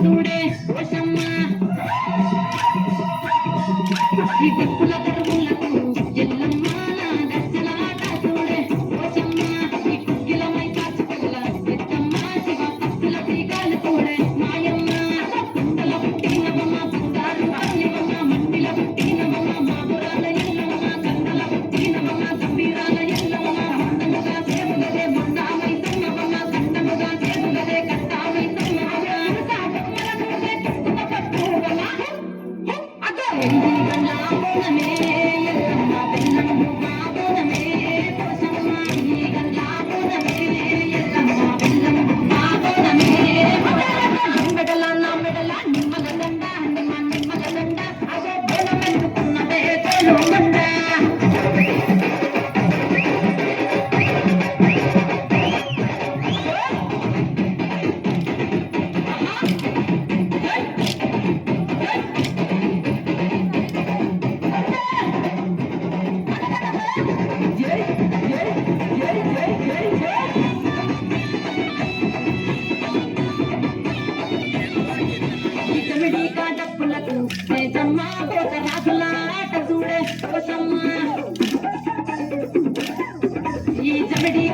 చూడే ఓషమ్మ ఈ దిక్కుల తరువులకు ఎల్లమ్మ నా దర్శనాట చూడే ఓషమ్మ ఈ కుక్కిలమై కాచుకల్ల ఎత్తమ్మ శివ పప్పుల తీగాలు చూడే మాయమ్మ కుండల పుట్టినవమ్మ బంగారు బాల్యవమ్మ మండిల పుట్టినవమ్మ మాపురాల ఎల్లమ్మ కండల పుట్టినవమ్మ గంభీరాల ఎల్లమ్మ మండలుగా సేవలదే మొండామై సమ్మవమ్మ కండముగా సేవలదే కట్టామై సమ్మవమ్మ కాపమ్మల చూడే కట్టున పట్టువమ్మ అగో ఎందిగల్లా బోనమే ఎల్లమ్మ బెల్లంబు బాబోనమే పోసమ్మ ఎందిగల్లా బోనమే ఎల్లమ్మ బెల్లంబు బాబోనమే మెడల నా మెడల నిమ్మల దండ నిమ్మల దండ అగో బోనమెందుకున్నదే తోలు మండ ఇతమిడి కాటప్పులకు తేజమ్మ పోత రాజుల ఆట చూడే ఓషమ్మ ఈ చమిడి